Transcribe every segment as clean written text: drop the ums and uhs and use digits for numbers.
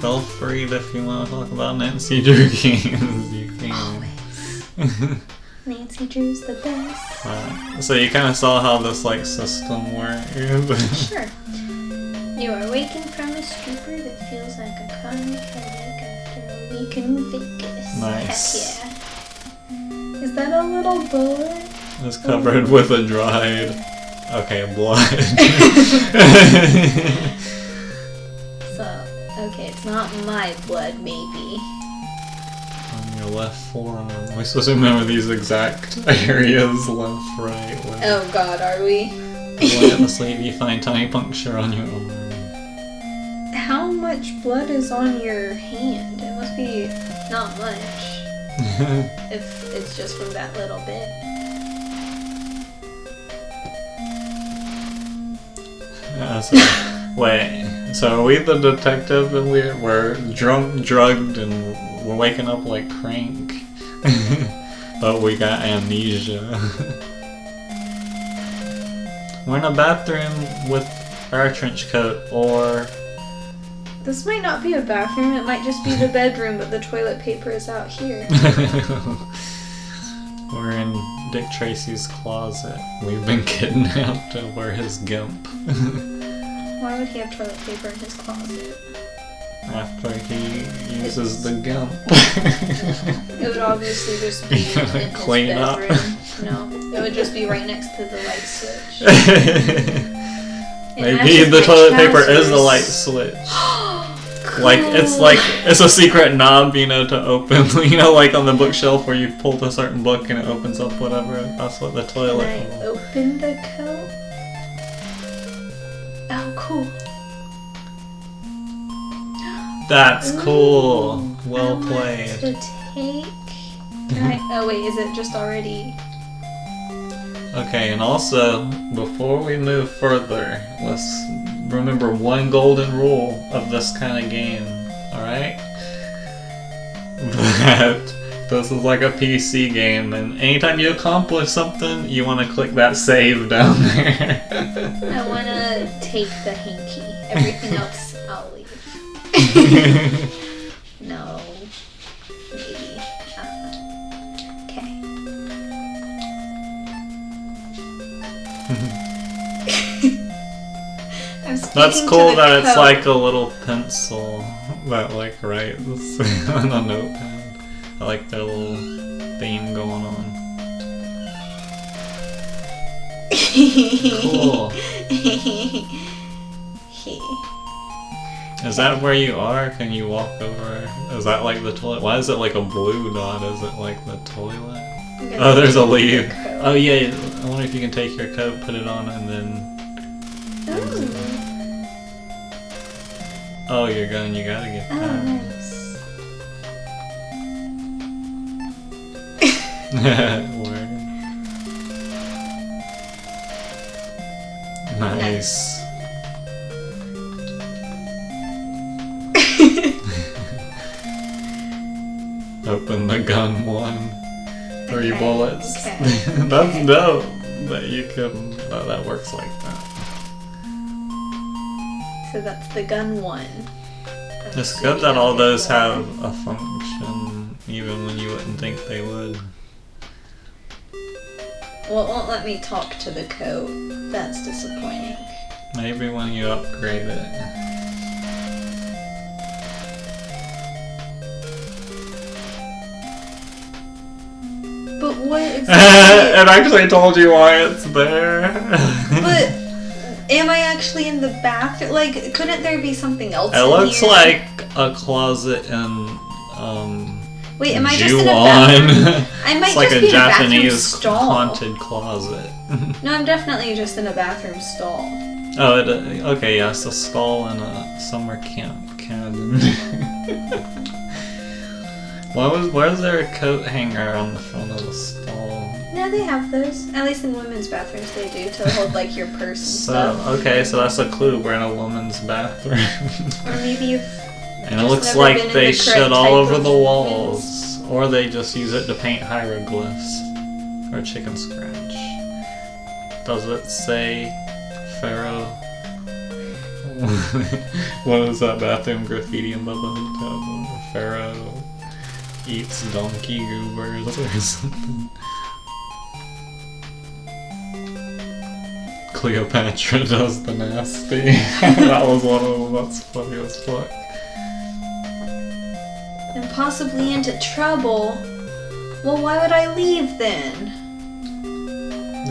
Feel free if you want to talk about Nancy Drew games, you can. Always. Nancy Drew's the best. So you kind of saw how this like system works. Sure. You are waking from a stupor that feels like a chronic headache after a week in Vegas. Nice. Heck yeah. Is that a little bullet? It's covered with a dried, blood. So, okay, it's not my blood, maybe. On your left forearm. We're supposed to remember these exact areas, left, right, left. Oh god, are we? Right on the sleeve, you find tiny puncture on your arm. How much blood is on your hand? It must be not much. If it's just from that little bit. Wait, so are we the detective and we're drunk, drugged, and we're waking up like Crank? But we got amnesia. We're in a bathroom with our trench coat, or... This might not be a bathroom, it might just be the bedroom, but the toilet paper is out here. We're in Dick Tracy's closet. We've been kidnapped and we're his gimp. Why would he have toilet paper in his closet? After he uses the gimp. It would obviously just be in his Clean bedroom. up. No, it would just be right next to the light switch. Maybe the toilet paper is the light switch. Like it's a secret knob, to open. Like on the bookshelf where you pull a certain book and it opens up whatever. That's what the toilet. Can I open the coat? Oh, cool. That's cool. Well I want played. to take. Can I? Oh wait, is it just already? Okay, and also before we move further, let's remember one golden rule of this kind of game. All right? That this is like a PC game, and anytime you accomplish something, you want to click that save down there. I want to take the hanky. Everything else, I'll leave. No. Maybe. Okay. That's cool that it's like a little pencil that writes on a notepad. I like their little theme going on. Cool. Is that where you are? Can you walk over? Is that like the toilet? Why is it like a blue dot? Is it like the toilet? Oh, there's a leaf. Oh yeah, I wonder if you can take your coat, put it on, and then... Oh, you're going, you gotta get that. Oh, nice. Word. Nice. Open the gun one. 3 bullets. Okay. That's dope. That you can. That works like that. So that's the gun one. It's good that all those have a function, even when you wouldn't think they would. Well, it won't let me talk to the coat. That's disappointing. Maybe when you upgrade it. But what exactly? It actually told you why it's there. But am I actually in the bathroom? Like, couldn't there be something else? It looks here? like a closet in Wait, am I just in a Ju-on. bathroom? I might It's like just a be in a Japanese bathroom stall. haunted closet. No, I'm definitely just in a bathroom stall. Oh, okay, yeah, it's a stall in a summer camp cabin. Why is there a coat hanger on the front of the stall? No, they have those. At least in women's bathrooms they do, to hold like your purse and stuff. Okay, so that's a clue. We're in a woman's bathroom. Or maybe you've And it just looks never like been in they the shit correct all type over of the walls. Or they just use it to paint hieroglyphs. Or chicken scratch. Does it say Pharaoh What is that bathroom graffiti above the hotel? Pharaoh eats donkey goobers or something. Cleopatra does the nasty. That was one of them. That's funny as fuck. And possibly into trouble. Well, why would I leave then?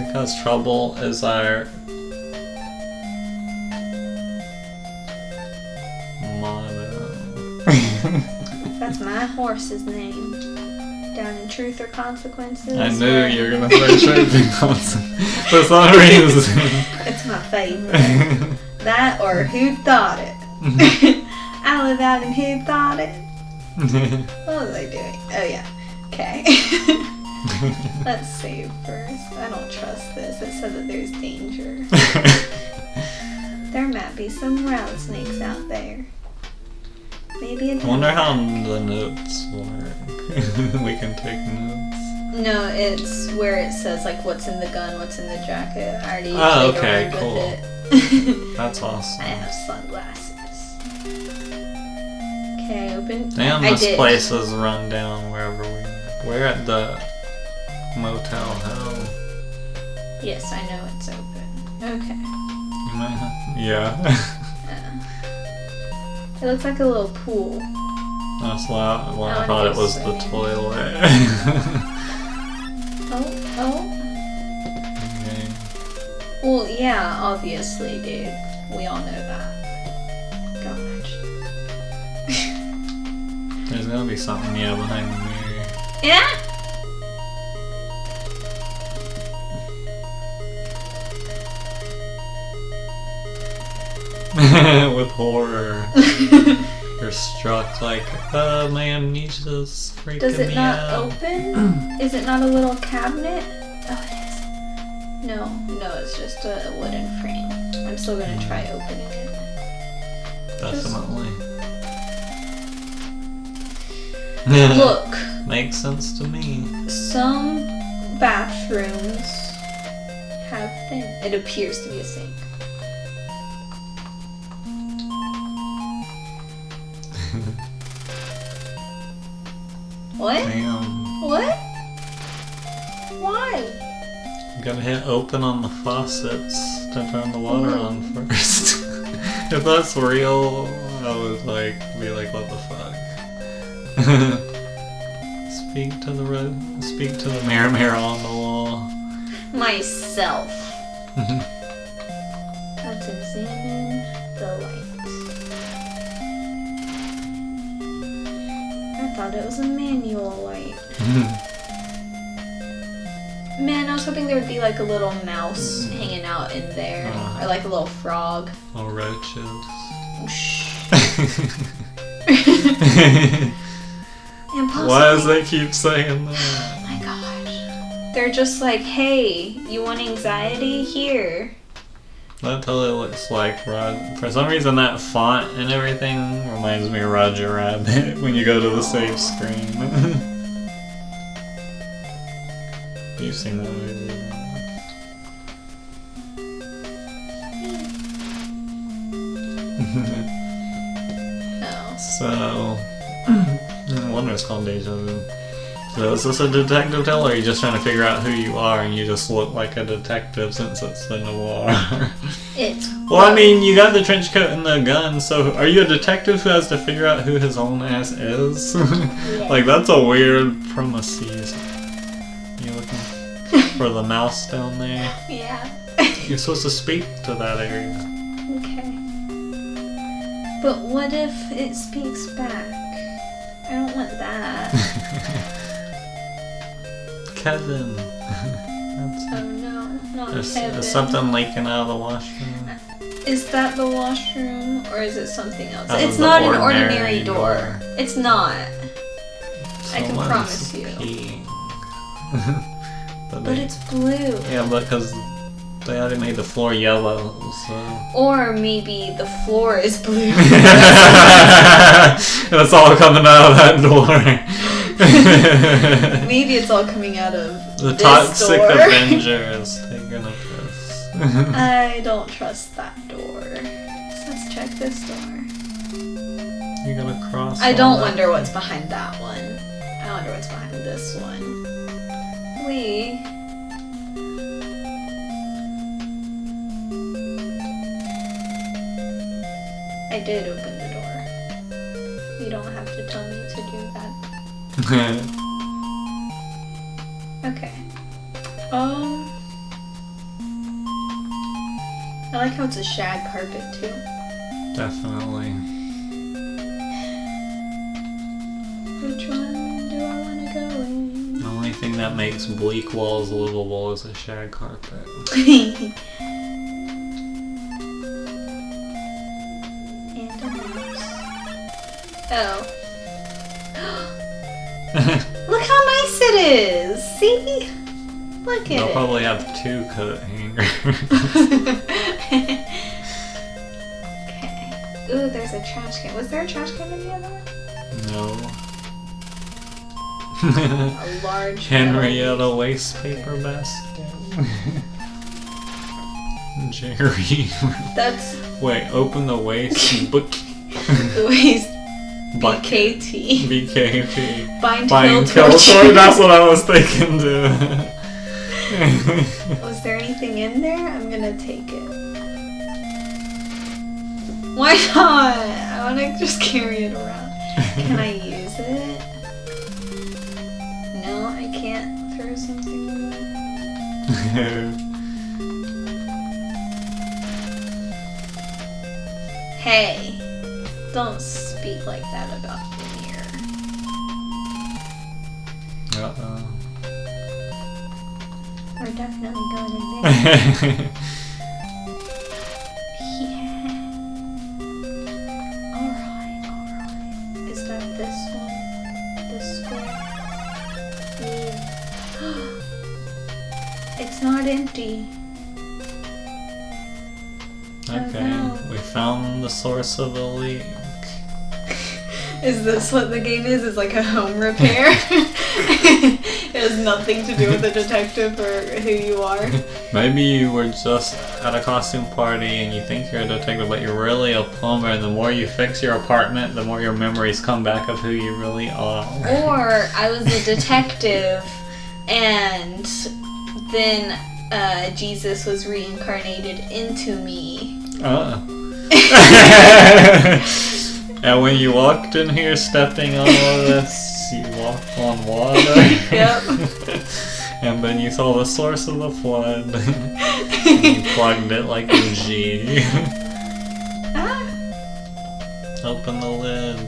Because trouble is our motto. That's my horse's name. Down in Truth or Consequences. I knew you were gonna say Truth or Consequences for some reason. It's my favorite. That or Who Thought It? I live out in Who Thought It? What was I doing? Oh yeah. Okay. Let's save first. I don't trust this. It said that there's danger. There might be some rattlesnakes out there. Maybe I wonder how the notes work. We can take notes. No, it's where it says like what's in the gun, what's in the jacket. I already Oh, played okay, around cool. with it. That's awesome. I have sunglasses. Okay, open. Damn, I this did. place is run down wherever we are. We're at the Motel Hell. Yes, I know it's open. Okay. You might have. Yeah. It looks like a little pool. That's why I wanna thought go it was the swimming. toilet. Oh. Okay. Well, yeah, obviously, dude. We all know that. Gosh. There's gonna be something, yeah, behind the mirror. Yeah? With horror. You're struck like, man, Jesus freaking Does it me not out. open? Is it not a little cabinet? Oh, it is. No, it's just a wooden frame. I'm still gonna try opening it. Definitely. Look, Makes sense to me. some bathrooms have things. It appears to be a sink. What? Damn. What? Why? You gotta hit open on the faucets to turn the water on first. If that's real, I would be like, what the fuck? Speak to the mirror on the wall. Myself. Let's examine the light. I thought it was a manual light. Man, I was hoping there would be like a little mouse hanging out in there. Or like a little frog. Oh, roaches. Shh. And possibly, Why does they keep saying that? oh my gosh. They're just like, hey, you want anxiety? Here. That totally looks like For some reason, that font and everything reminds me of Roger Rabbit when you go to the save screen. You've seen that movie. Oh. So, no wonder it's called Deja Vu. So is this a detective tale, or are you just trying to figure out who you are and you just look like a detective since it's the noir? It's Well, I mean, you got the trench coat and the gun, so are you a detective who has to figure out who his own ass is? Like, that's a weird premises. You looking for the mouse down there? yeah. You're supposed to speak to that area. Okay. But what if it speaks back? I don't want that. Kevin. Oh no, not There's Kevin. something leaking out of the washroom. Is that the washroom or is it something else? That It's was the not an ordinary ordinary door. It's not. I can Someone's promise you. peeing. But it's blue. Yeah, because they already made the floor yellow, so... Or maybe the floor is blue. That's all coming out of that door. Maybe it's all coming out of The this Toxic door. Avenger is taking a piss. I don't trust that door. It says check this door. You gotta cross. I don't wonder what's behind that one. I wonder what's behind this one. I did open the door. You don't have to tell me to do that. Okay. I like how it's a shag carpet too. Definitely. Which one do I want to go in? The only thing that makes bleak walls livable is a shag carpet. And a mouse. Oh. Look how nice it is! See? Look at They'll it. probably have 2 coat hangers. Okay. Ooh, there's a trash can. Was there a trash can in the other one? No. A large Henrietta waste paper basket. Jerry. That's Wait, open the waste book. the waste. BKT. BKT. Bind Bind kill kill torture. torture. That's what I was thinking too. Was there anything in there? I'm gonna take it. Why not? I wanna just carry it around. Can I use it? No, I can't throw something in there. Hey, don't speak like that about the mirror. Uh-oh. We're definitely going in there. Yeah. Alright. Is that this one? This square? Yeah. It's not empty. Okay, Oh, no. we found the source of the leak. Is this what the game is? It's like a home repair? It has nothing to do with the detective or who you are. Maybe you were just at a costume party and you think you're a detective, but you're really a plumber, and the more you fix your apartment, the more your memories come back of who you really are. Or I was a detective and then Jesus was reincarnated into me. And when you walked in here stepping on all this, you walked on water. Yep. And then you saw the source of the flood. And you plugged it like a G. Ah. Open the lid.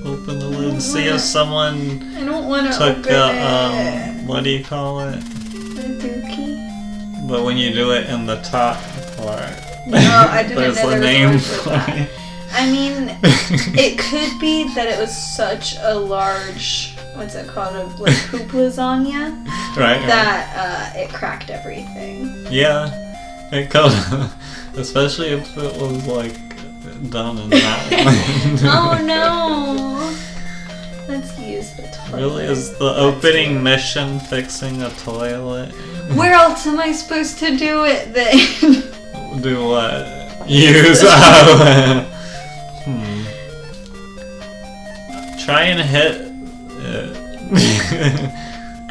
Open the lid. See if someone I don't want to took open it. what do you call it? The dookie? But when you do it in the top part, No, I didn't there's know the there name was a word for for that. it. I mean, it could be that it was such a large, what's it called, like poop lasagna, Right. that it cracked everything. Yeah, it could, especially if it was like done in that one. Oh no! Let's use the toilet. Really, is the opening mission fixing a toilet? Where else am I supposed to do it then? Do what? Use Try and hit it.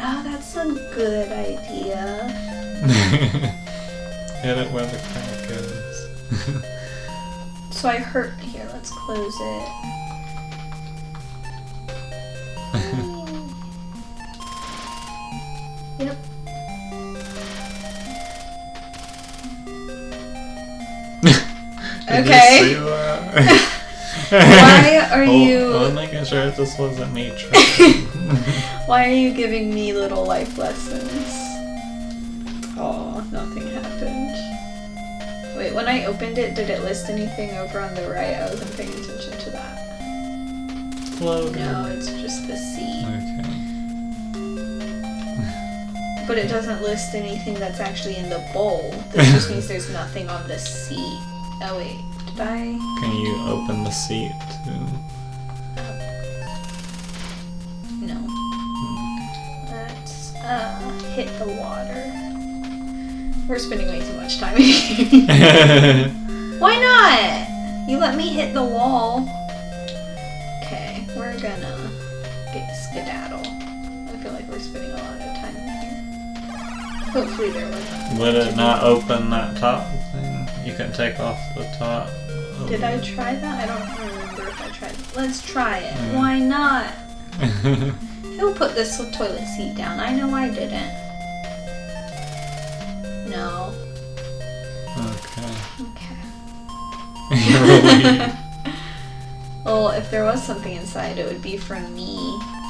Oh, that's a good idea. Hit it where the crack is. So I hurt here. Let's close it. Yep. Did Okay. you see that? Why are you? I was making sure if this wasn't me trying. Why are you giving me little life lessons? Oh, nothing happened. Wait, when I opened it, did it list anything over on the right? I wasn't paying attention to that. Floating. No, it's just the seat. Okay. But it doesn't list anything that's actually in the bowl. This just means there's nothing on the seat. Oh wait, did I? Can you open the seat too? No. Let's hit the water. We're spending way too much time in here. Why not? You let me hit the wall. Okay, we're gonna get skedaddle. I feel like we're spending a lot of time here. Hopefully there wasn't. Would it not open that top thing? You can take off the top. Did I try that? I don't remember if I tried it. Let's try it. Why not? Who put this toilet seat down? I know I didn't. No. Okay. Okay. You're relieved. Well, if there was something inside, it would be for me.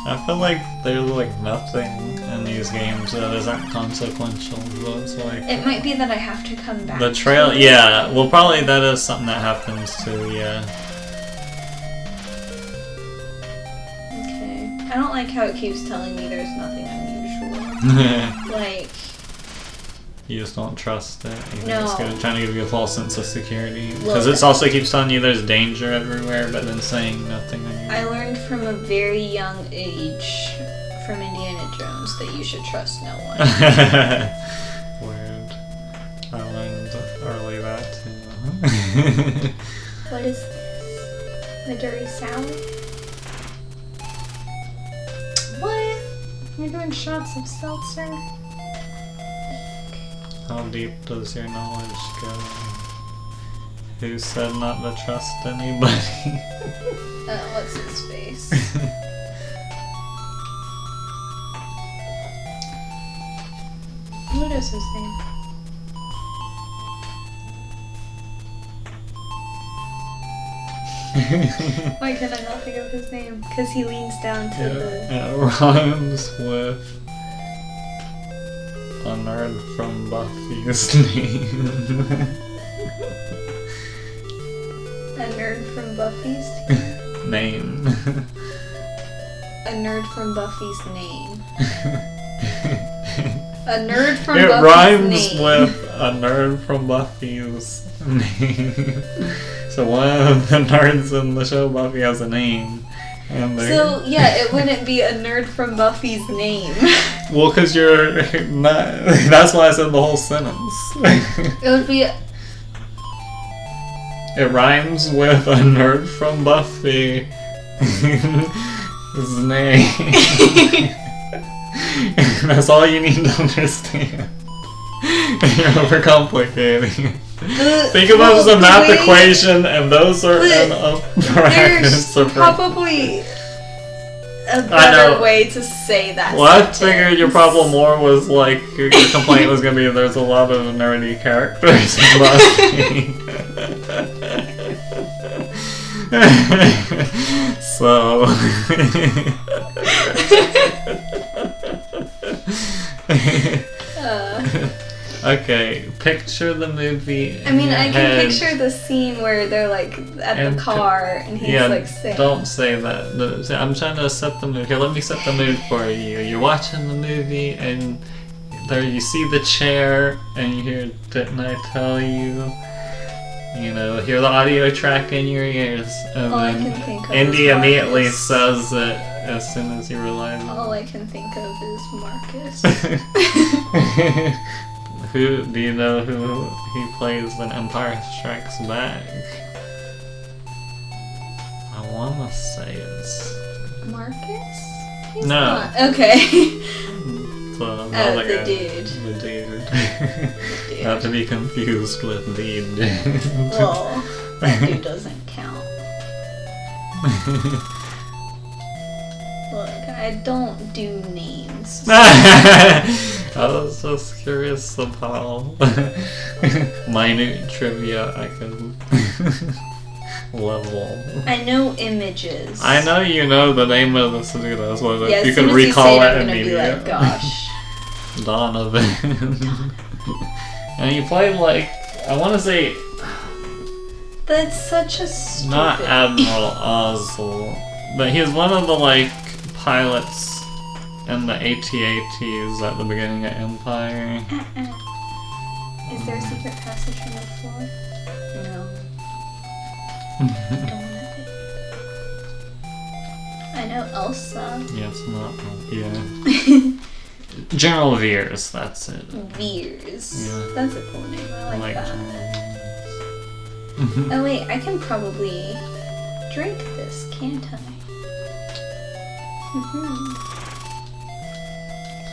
I feel like there's like nothing in these games that isn't consequential. So it's like It might be that I have to come back. the trail. to it. Yeah. Well, probably that is something that happens too. Yeah. Okay. I don't like how it keeps telling me there's nothing unusual. Like, You just don't trust it. You think No. it's trying to give you a false sense of security. Look. Because it also keeps telling you there's danger everywhere, but then saying nothing unusual. I learned from a very young age from Indiana Jones that you should trust no one. Weird. I learned early that too. What is this? A dirty salad? What? You're doing shots of seltzer? How deep does your knowledge go? Who said not to trust anybody? What's his face? What is his name? Why can I not think of his name? Because he leans down to the... It rhymes with a nerd from Buffy's name. A nerd from Buffy's? Name. A nerd from Buffy's name. A nerd from It Buffy's rhymes name. with a nerd from Buffy's name. So one of the nerds in the show Buffy has a name. And So, yeah, it wouldn't be a nerd from Buffy's name. well, because you're not. That's why I said the whole sentence. It would be... It rhymes with a nerd from Buffy. His name. That's all you need to understand. You're overcomplicating. Think of it as a math equation, and those are in a brackets. There's probably a better way to say that. Well, I figured your problem more was like your complaint was gonna be there's a lot of nerdy characters in Buffy. So. Okay, picture the movie. I mean, I can head. picture the scene where they're like at the car and he's like saying. Don't say that. I'm trying to set the mood. Okay, let me set the mood for you. You're watching the movie and there you see the chair and you hear, didn't I tell you? You know, hear the audio track in your ears. And All I then can think of Indy is immediately Marcus. says it as soon as you realize it. All I can think of is Marcus. Who do you know who he plays in Empire Strikes Back? I wanna say it's Marcus? He's No. not. Okay. the The dude. The dude. Dude. Not to be confused with the dude. Well, that dude doesn't count. Look, I don't do names. I was just curious of how minute trivia I can level. I know images. I know you know the name of the studio, so that Yeah, you as soon can as recall you say it I'm gonna immediately. be like, gosh. Donovan. And you played like, I want to say, That's such a stupid... not Admiral Ozzel, but he was one of the like pilots in the AT-ATs at the beginning of Empire. Is there a secret passage from the floor? No. Don't want it. I know Elsa. Yes, not yeah. General Veers, that's it. Veers. Yeah. That's a cool name. I like that. General Veers. Oh wait, I can probably drink this, can't I?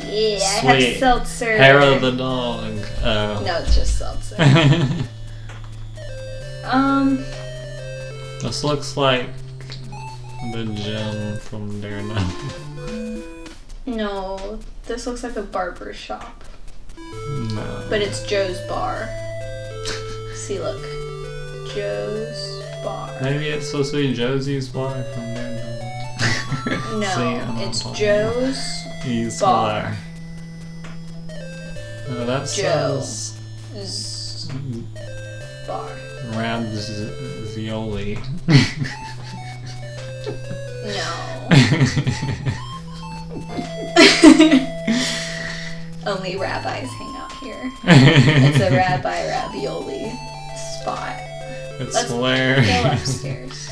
Yeah, Sweet. I have seltzer. Hair of the dog. Oh. No, it's just seltzer. This looks like the gym from Daredevil. No, this looks like a barber shop. No. But it's Joe's bar. See, look. Joe's bar. Maybe it's supposed to be Josie's bar from Daredevil. No, it's Joe's bar. No, that says Joe's bar. Ravioli. No. Only rabbis hang out here. It's a rabbi ravioli spot. It's Let's hilarious. go upstairs.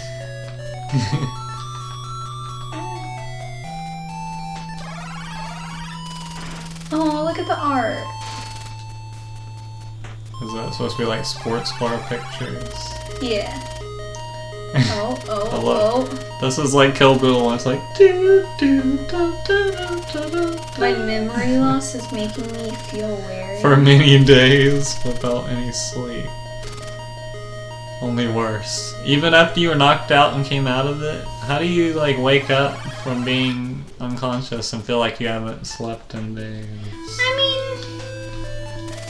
Oh, look at the art. Is that supposed to be like sports bar pictures? Yeah. Oh. Look. This is like Kill Bill. It's like. Do, do, da, da, da, da, My memory loss is making me feel weary. For many days without any sleep. Only worse. Even after you were knocked out and came out of it, how do you like wake up from being unconscious and feel like you haven't slept in days? I mean,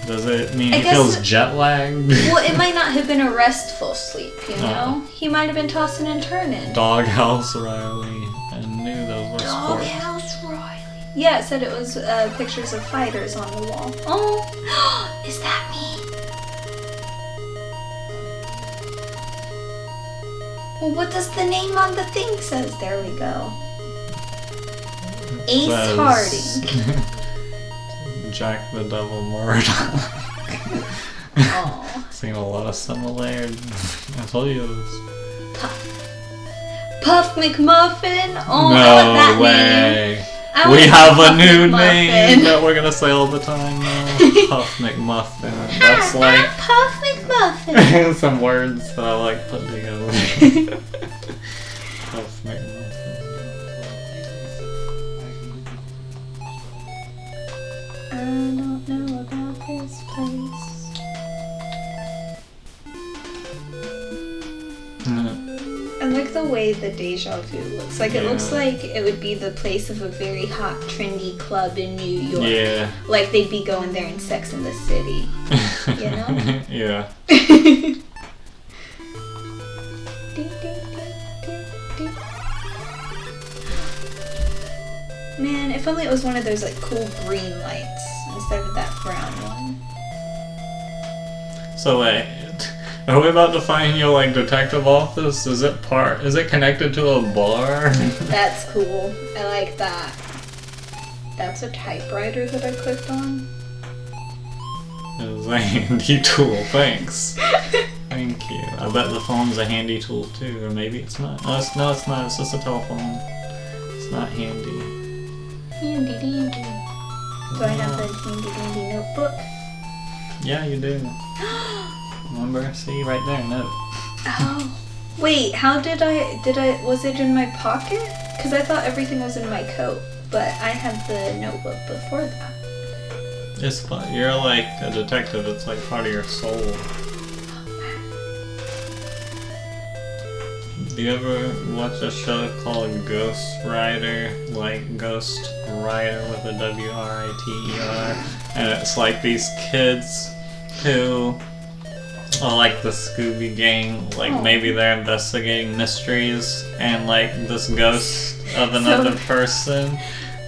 does it mean I he guess feels jet lagged? well, it might not have been a restful sleep, you know? Oh. He might have been tossing and turning. Doghouse Riley. I knew those were sports. Doghouse Riley. Yeah, it said it was pictures of fighters on the wall. Oh, is that me? Well, what does the name on the thing says? There we go. Ace Harding. Jack the Devil Murdoch. Oh. Seen a lot of similarities. I told you it was. Puff McMuffin? Oh, No I want that way. name. I We want have a Puff new McMuffin. name that we're gonna say all the time now. Puff McMuffin. That's like Puff McMuffin. some words that I like put together. Puff McMuffin. I don't know about this place. I like the way the Deja Vu looks. Like, it looks like it would be the place of a very hot, trendy club in New York. Yeah. Like, they'd be going there in Sex and the City. You know? Yeah. Man, if only it was one of those, like, cool green lights instead of that brown one. So wait, are we about to find your like detective office? Is it connected to a bar? That's cool. I like that. That's a typewriter that I clicked on. It's a handy tool, thanks. Thank you. I bet the phone's a handy tool too, or maybe it's not. No, it's not. It's just a telephone. It's not handy. Handy dandy. Do I have a handy dandy notebook? Yeah, you do. Remember? See, right there, note. Oh. Wait, how was it in my pocket? Because I thought everything was in my coat, but I had the notebook before that. It's fun. You're like a detective. It's like part of your soul. Do you ever watch a show called Ghost Rider? Like Ghost Rider with a W-R-I-T-E-R. And it's like these kids who are like the Scooby Gang. Like maybe they're investigating mysteries and like this ghost of another person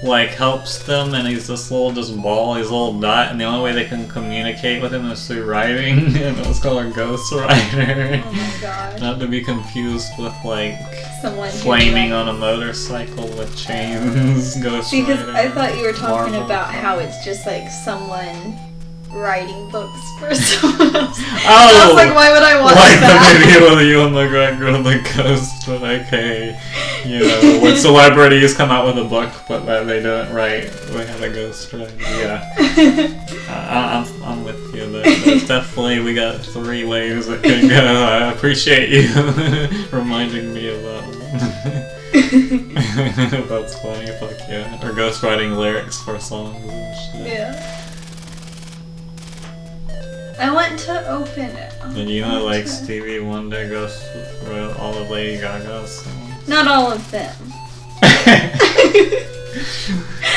like helps them, and he's this little ball, he's a little dot, and the only way they can communicate with him is through writing, and it's called a Ghost Rider. Oh my god. Not to be confused with like Someone flaming on a motorcycle with chains. Ghost because Rider. I thought you were talking Marvel. about how it's just like someone writing books for someone else. Oh! I was like, why would I want like that? the video of Ewan McGregor and the ghost, but okay. You know, when celebrities come out with a book, but that they didn't write, we had a ghost writer. Yeah. I'm with you there. There's definitely, we got 3 ways it could go. I appreciate you reminding me of that one. That's funny, fuck yeah. Or ghostwriting lyrics for songs and shit. Yeah. I want to open it. And you know, like Stevie Wonder wrote all of Lady Gaga's songs? Not all of them.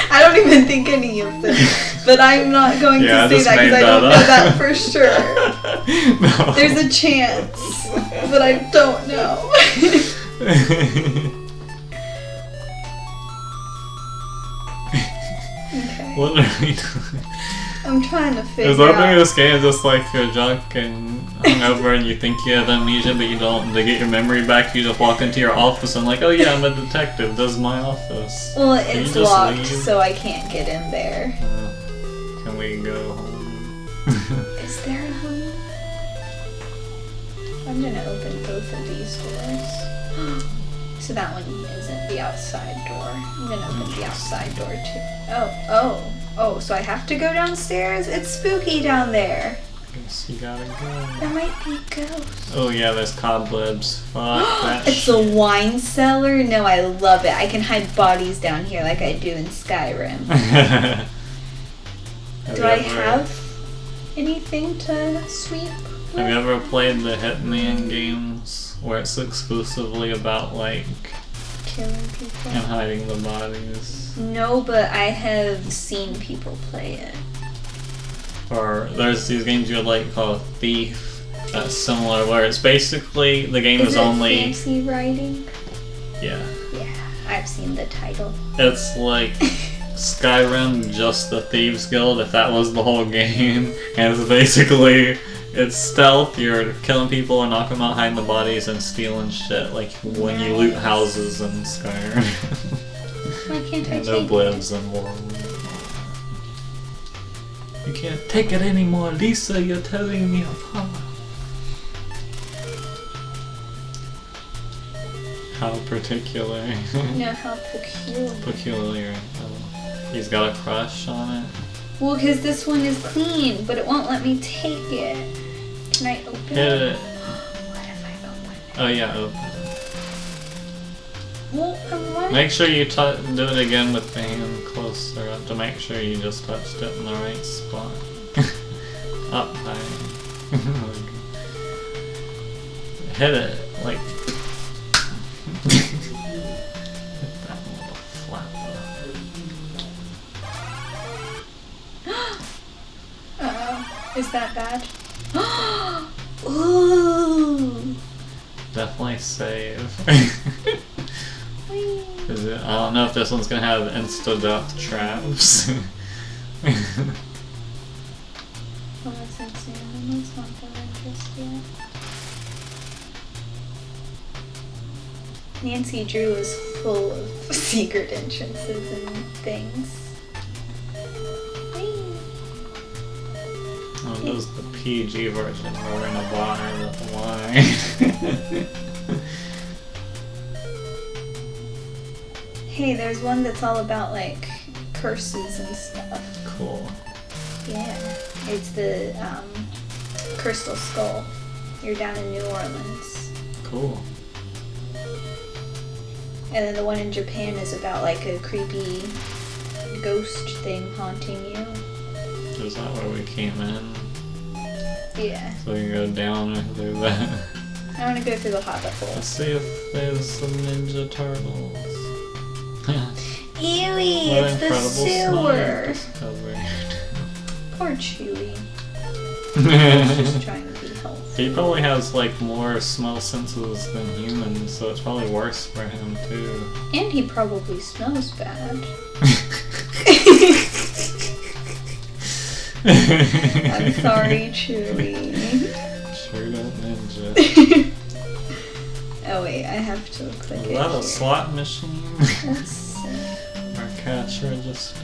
I don't even think any of them. But I'm not going to say that because I don't know that for sure. No. There's a chance, but I don't know. Okay. What are we doing? I'm trying to figure Is out. opening this game just like you're drunk and hungover and you think you have amnesia but you don't, and to get your memory back you just walk into your office and like, oh yeah, I'm a detective, this is my office. Well, Can it's you just locked, leave? so I can't get in there. Can we go home? Is there a home? I'm gonna open both of these doors. So that one isn't the outside door. I'm gonna open the outside door too. Oh, so I have to go downstairs? It's spooky down there. Guess you gotta go. There might be ghosts. Oh yeah, there's cobwebs. Fuck that It's a wine cellar? No, I love it. I can hide bodies down here like I do in Skyrim. Do I have anything to sweep with? Have you ever played the Hitman games where it's exclusively about like Killing people? and hiding the bodies? No, but I have seen people play it. Or there's these games you would like called Thief. That's similar, where it's basically the game is it only fancy writing? yeah. Yeah, I've seen the title. It's like Skyrim, just the Thieves Guild, if that was the whole game. And it's basically, it's stealth, you're killing people and knocking them out, hiding the bodies, and stealing shit, like when you loot houses in Skyrim. Why can't I And no take blibs and world. You can't take it anymore, Lisa, you're tearing me apart. How particular. No, how peculiar. Peculiar. He's got a crush on it. Well, because this one is clean, but it won't let me take it. Can I open Hit it? it. What if I open it? Oh yeah, open it. Well, I want Make sure you do it again with the hand closer up to make sure you just touched it in the right spot. Up high. Hit it, like... Hit that little flapper. Uh-oh. Is that bad? Ooh! Definitely save. Is it? I don't know if this one's gonna have insta-death traps. Well, that's insane. Let's not go interest yet. Nancy Drew is full of secret entrances and things. Whee! Oh, this is the PG version where we're in a bar with wine. Hey, there's one that's all about like curses and stuff. Cool. Yeah, it's the Crystal Skull. You're down in New Orleans. Cool. And then the one in Japan is about like a creepy ghost thing haunting you. Is that where we came in? Yeah. So we can go down and do that. I want to go through the hobbit hole. Let's see if there's some Ninja Turtles. Ewy, What it's the incredible sewer. snack discovered. Poor Chewy. He's just trying to be healthy. He probably has like more smell senses than humans, so it's probably worse for him too. And he probably smells bad. I'm sorry, Chewy. Sure don't ninja. Oh wait, I have to click Is it that a here. slot machine? Let's see. Or cash register?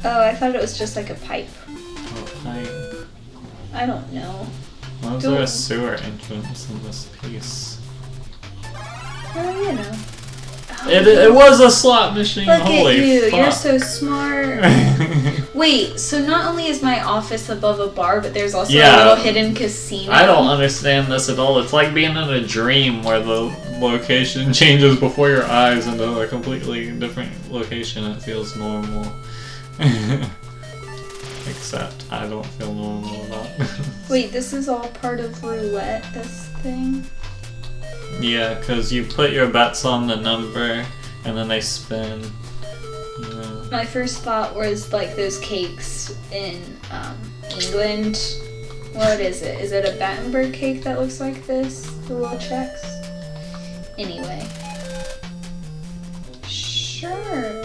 Oh, I thought it was just like a pipe. Oh, pipe? I don't know. Why is there a sewer entrance in this piece? Well, you know. Oh, It was a slot machine. Look Holy at you! fuck. You're so smart. Wait, so not only is my office above a bar, but there's also a little hidden casino. I don't understand this at all. It's like being in a dream where the location changes before your eyes into a completely different location. It feels normal. Except I don't feel normal about this. Wait, this is all part of roulette, this thing? Yeah, because you put your bets on the number and then they spin. Yeah. My first thought was like those cakes in England. What is it? Is it a Battenberg cake that looks like this? The little checks? Anyway. Sure.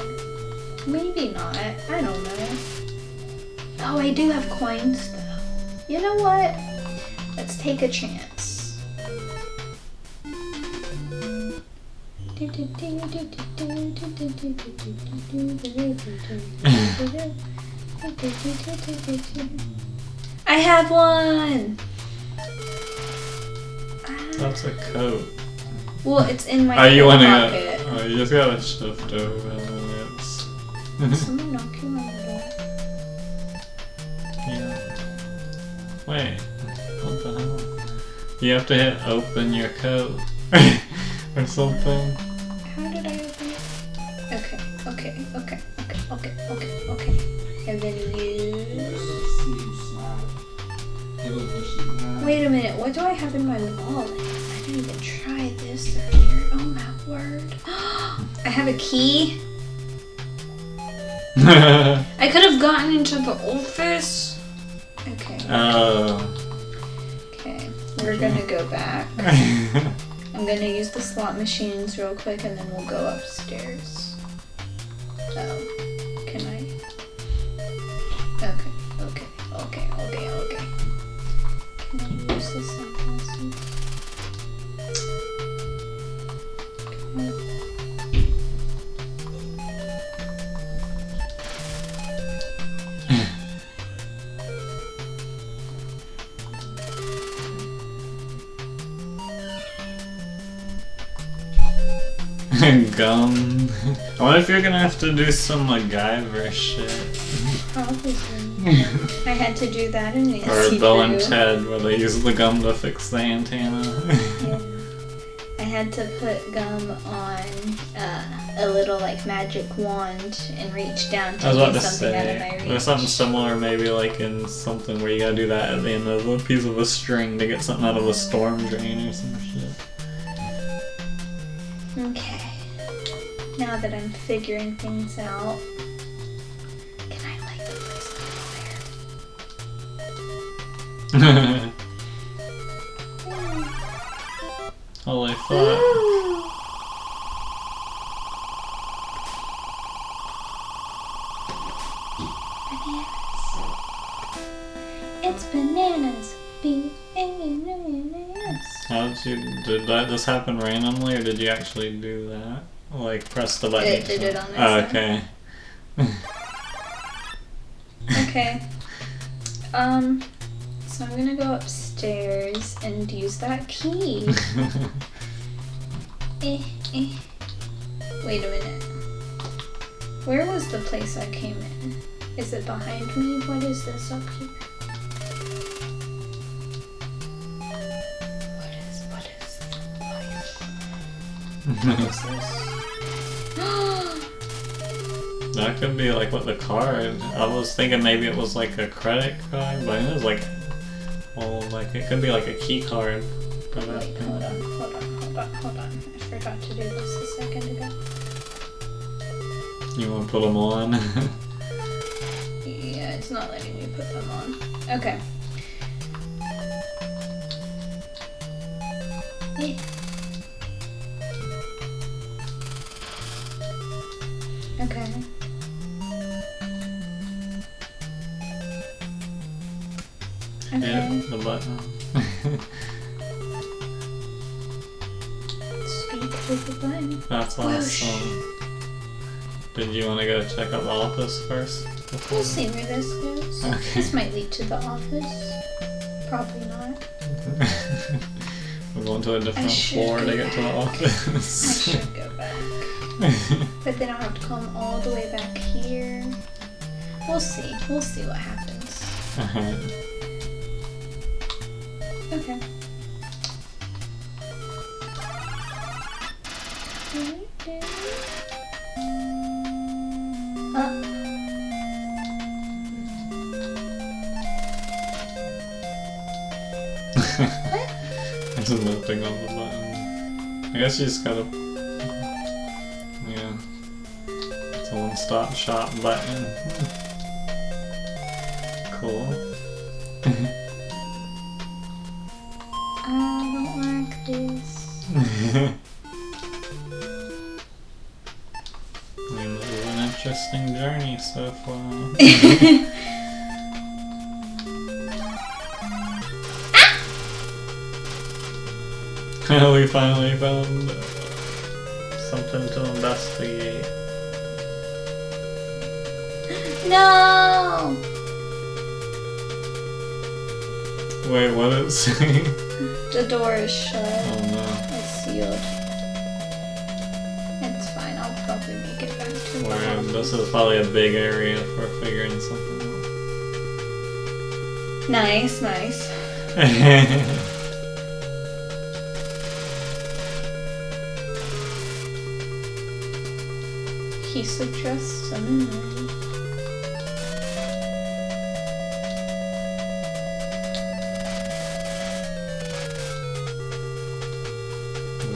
Maybe not. I don't know. Oh, I do have coins though. You know what? Let's take a chance. I have one! That's a coat. Well, it's in my you want pocket. to? You just gotta shift over and then it's. Someone knocking on the door. Yeah. Wait. What the hell? You have to hit open your coat or something. How did I open it? Okay. And then use... Wait a minute, what do I have in my wallet? I didn't even try this earlier. Oh my word. I have a key. I could have gotten into the office. Okay. Okay, we're gonna go back. I'm gonna use the slot machines real quick and then we'll go upstairs. Oh, can I? Okay. Can I use the sunglasses? Gum. I wonder if you're gonna have to do some MacGyver shit. Probably. I had to do that in Nancy Or Bill and Drew. Ted, where they use the gum to fix the antenna. Yeah. I had to put gum on a little like magic wand and reach down to I was about get to something out of my say, reach. there's something similar maybe like in something where you gotta do that at the end of a piece of a string to get something out of a storm drain or some shit. Okay. Now that I'm figuring things out, can I light the place on fire? Holy fuck. Bananas. It's bananas. Bananas. Did that just happen randomly or did you actually do that? Like press the button? It did it on its Oh, own. okay. Okay. So I'm gonna go upstairs and use that key. Wait a minute. Where was the place I came in? Is it behind me? What is this up here? What is this? That could be like what the card. I was thinking maybe it was like a credit card, but it was like, well, like it could be like a key card. For that Wait, thing. hold on. I forgot to do this a second ago. You want to put them on? Yeah, it's not letting me put them on. Okay. Okay. Yeah, Okay. the button. Speak to the button. That's Whoosh. awesome. Did you want to go check out the office first? before? We'll see where this goes. Okay. This might lead to the office. Probably not. We're going to a different floor to get to the office. I should go back. But then I'll have to come all the way back here. We'll see. We'll see what happens. Okay. What? There's nothing on the button. I guess you just gotta... Yeah. It's a one-stop shop button. Cool. I don't like this. I mean, this is an interesting journey so far. We finally found something to investigate. No! Wait, what is it saying? The door is shut. Oh no. It's sealed. It's fine. I'll probably make it back to the Wow, office. this is probably a big area for figuring something Nice, nice. out. He suggests a memory.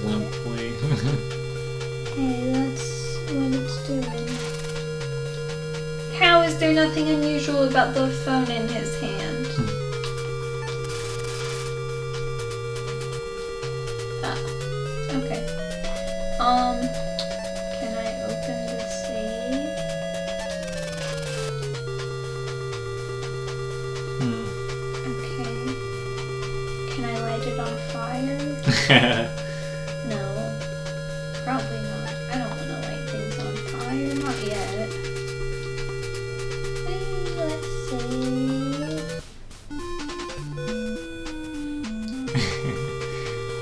Limply. Hey, that's what it's doing. How is there nothing unusual about the phone in his hand? Ah, okay. Can I open the safe? Okay. Can I light it on fire? No. Probably not. I don't want to light things on fire. Not yet. Hey, let's see.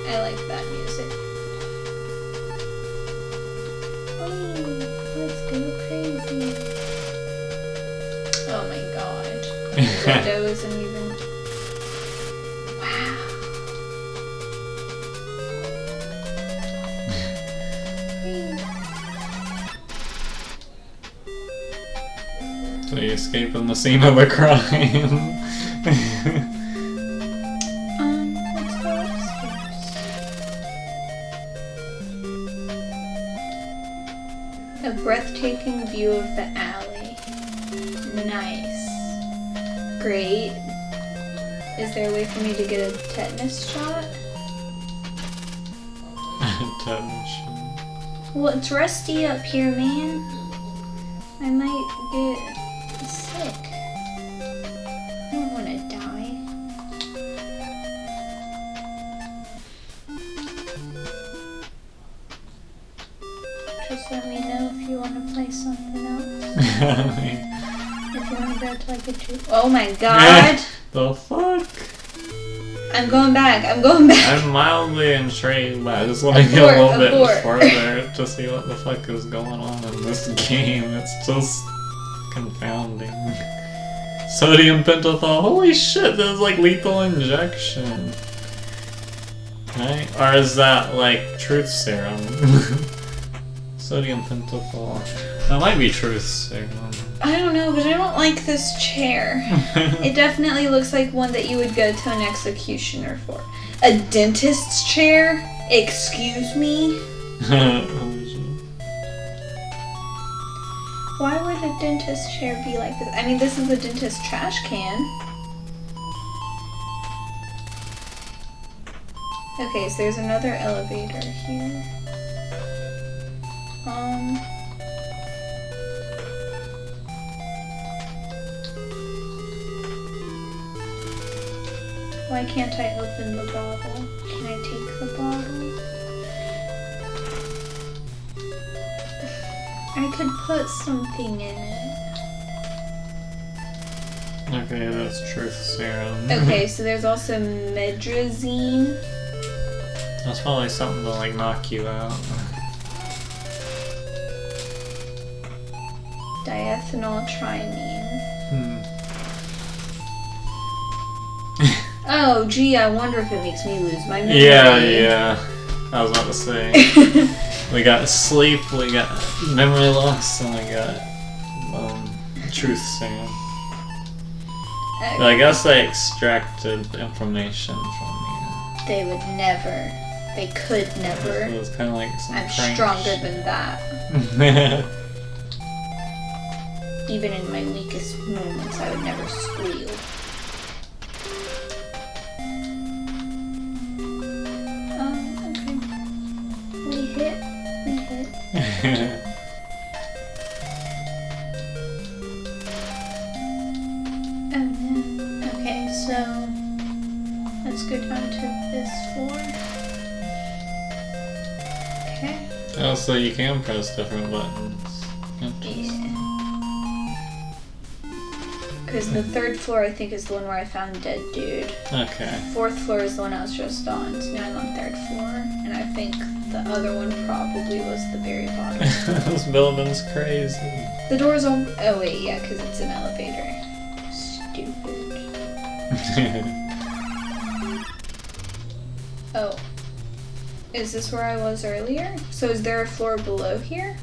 I like that music. Oh, let's go crazy. Oh my god. The window isn't even... Wow. So you escape from the scene of a crime. Let's go upstairs. A breathtaking view of the alley. Nice. Great. Is there a way for me to get a tetanus shot? Attention. Well, it's rusty up here, man. I might get sick. I don't want to die. Just let me know if you want to play something else. If you want to go to like a Oh my god! The fuck? I'm going back. I'm going back. I'm mildly intrigued, but I just want to get a little bit further to see what the fuck is going on in this game. It's just confounding. Sodium pentothal. Holy shit, that's like lethal injection. Right? Or is that like truth serum? Sodium pentothal. That might be truth serum. I don't know, but I don't like this chair. It definitely looks like one that you would go to an executioner for. A dentist's chair? Excuse me? Why would a dentist chair be like this? I mean, this is a dentist trash can. Okay, so there's another elevator here. Why can't I open the bottle? Can I take the bottle? I could put something in it. Okay, that's truth serum. Okay, so there's also medrazine. That's probably something to like knock you out. Diethanol triamine. Oh, gee, I wonder if it makes me lose my memory. Yeah. I was about to say. We got sleep, we got memory loss, and we got truth serum. Okay. But I guess they extracted information from you. They would never. They could never. So it was kind of like some I'm prank stronger shit. than that. Even in my weakest moments, I would never squeal. Okay. We hit. Oh no. Okay, so let's go down to this floor. Okay. Oh, so you can press different buttons. Yeah. Because the third floor, I think, is the one where I found a dead dude. Okay. Fourth floor is the one I was just on, so now I'm on third floor. And I think the other one probably was the very bottom. This building's crazy. The door's on. Oh, wait, yeah, because it's an elevator. Stupid. Oh. Is this where I was earlier? So is there a floor below here?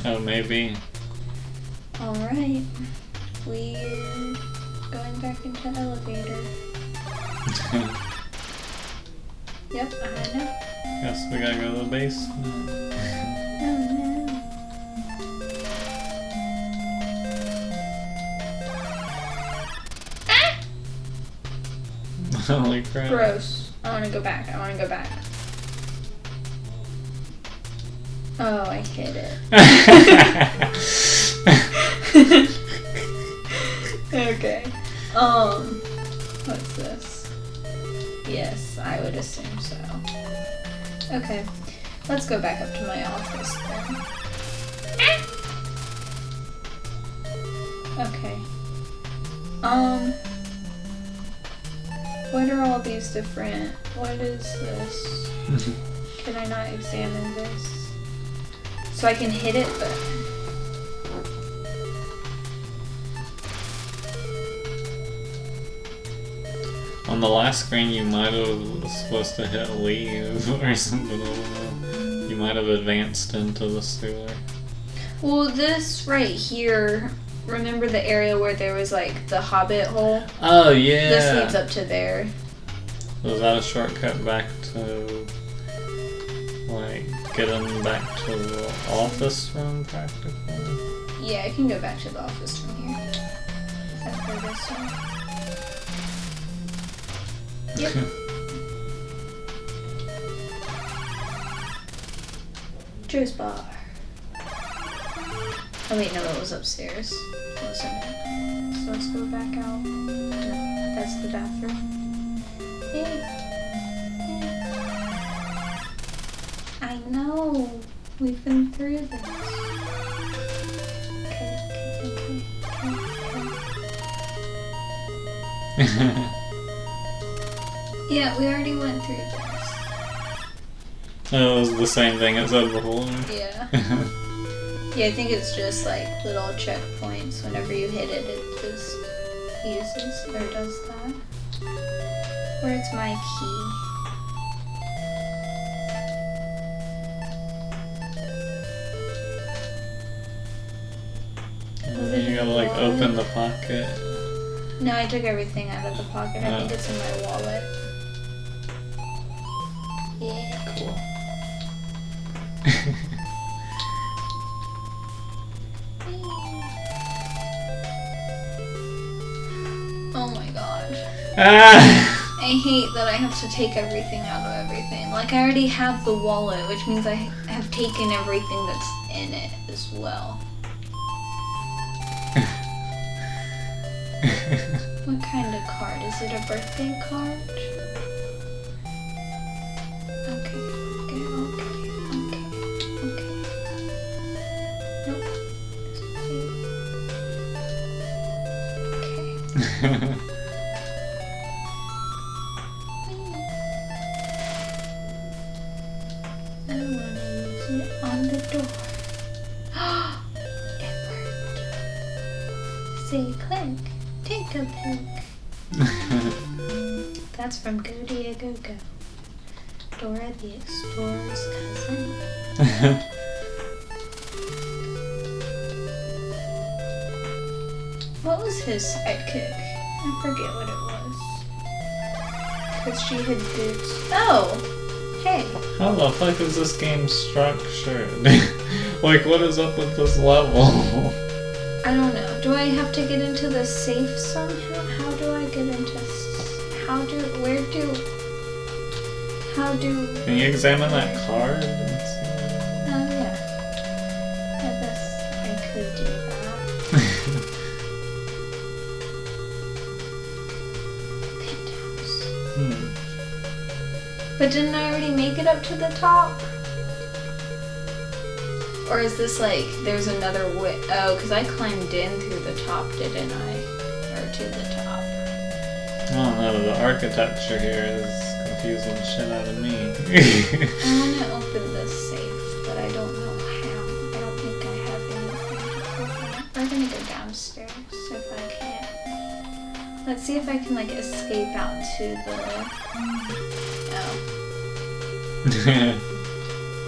Oh, maybe. Alright. We're going back into elevator. Yep, I know. Guess we gotta go to the basement. Oh no. Holy crap. Gross. I wanna go back. Oh, I hit it. Okay. What's this? Yes, I would assume so. Okay. Let's go back up to my office then. Okay. What are all these different... What is this? Can I not examine this? So I can hit it, but... On the last screen, you might have supposed to hit leave or something. I don't know. You might have advanced into the sewer. Well, this right here, remember the area where there was like the hobbit hole? Oh, yeah. This leads up to there. Was that a shortcut back to, like, getting back to the office room practically? Yeah, I can go back to the office from here. If I go this way. Yep. Juice bar. Oh wait, no, it was upstairs. Wasn't it? So let's go back out. No, that's the bathroom. Yay. Yay. I know. We've been through this. Okay. Yeah, we already went through this. It was the same thing it said before. Yeah. Yeah, I think it's just like little checkpoints. Whenever you hit it, it just uses or does that. Where's my key? You gotta like open the pocket. No, I took everything out of the pocket. I think it's in my wallet. Yeah. Cool. Oh my god. Ah! I hate that I have to take everything out of everything. Like, I already have the wallet, which means I have taken everything that's in it as well. What kind of card? Is it a birthday card? Okay. Nope. Okay. I wanna use it on the door. It worked. Say click. Take a pic. That's from Go Diego Go. Dora the Explorer's cousin. What was his sidekick? I forget what it was. Because she had boots. Oh! Hey! How the fuck is this game structured? Like, what is up with this level? I don't know. Do I have to get into the safe somehow? How do I get into... Can you examine that card? And Oh, yeah. I guess I could do that. Penthouse. But didn't I already make it up to the top? Or is this like, there's another way? Oh, because I climbed in through the top, didn't I? Or to the top. I don't know, the architecture here is confusing the shit out of me. I want to open this safe, but I don't know how. I don't think I have anything to open it. We're gonna go downstairs if I can. Let's see if I can like escape out to the... Oh.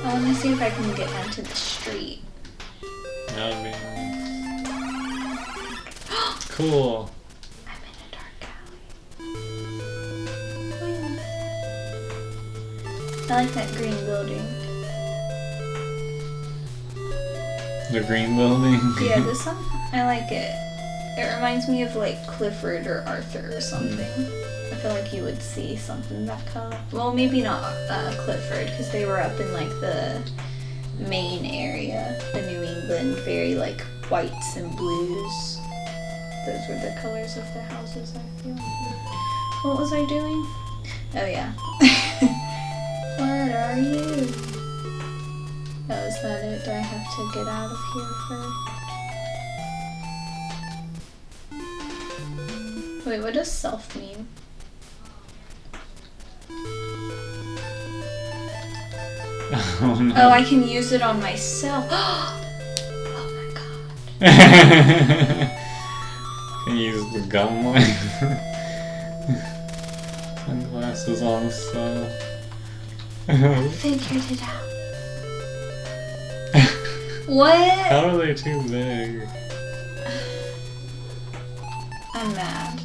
I want to see if I can get down to the street. That would be nice. Cool. I'm in a dark alley. I like that green building. The green building? Yeah, this one, I like it. It reminds me of like Clifford or Arthur or something. I feel like you would see something that color. Well, maybe not Clifford, because they were up in like the main area, the New England, very like whites and blues. Those were the colors of the houses, I feel. What was I doing? Oh yeah. What are you? Oh, is that it? Do I have to get out of here first? Wait, what does self mean? Oh, no. Oh, I can use it on myself. Oh my god. Can you use the gum like sunglasses on stuff? Figured it out. What? How are they too big? I'm mad.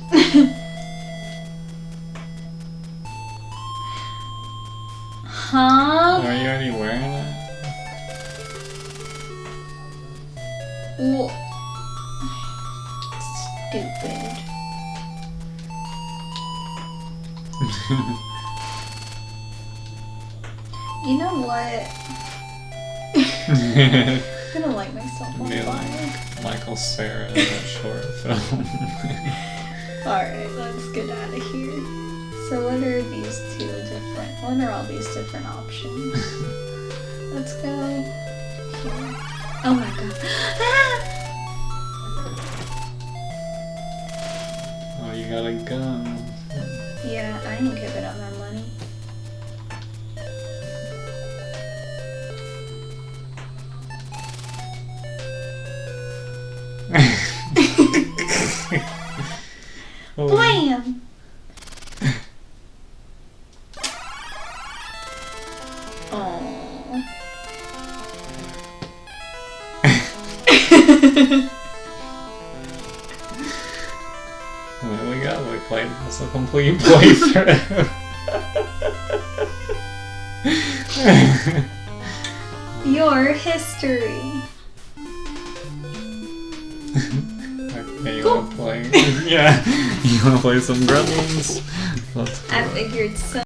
Huh? Are you already wearing it? Stupid. You know what? I don't like myself on Be fire. like Michael Cera in that short film. Alright, let's get out of here. So what are these two different? What are all these different options? Let's go here. Oh my god. Ah! Oh, you got a gun. Yeah, I ain't giving up my money. Oh. Blam! Aww. There we go, we played this a complete playthrough. Your history. Okay, you wanna play? Yeah, you wanna play some Gremlins? Let's do I it. figured so.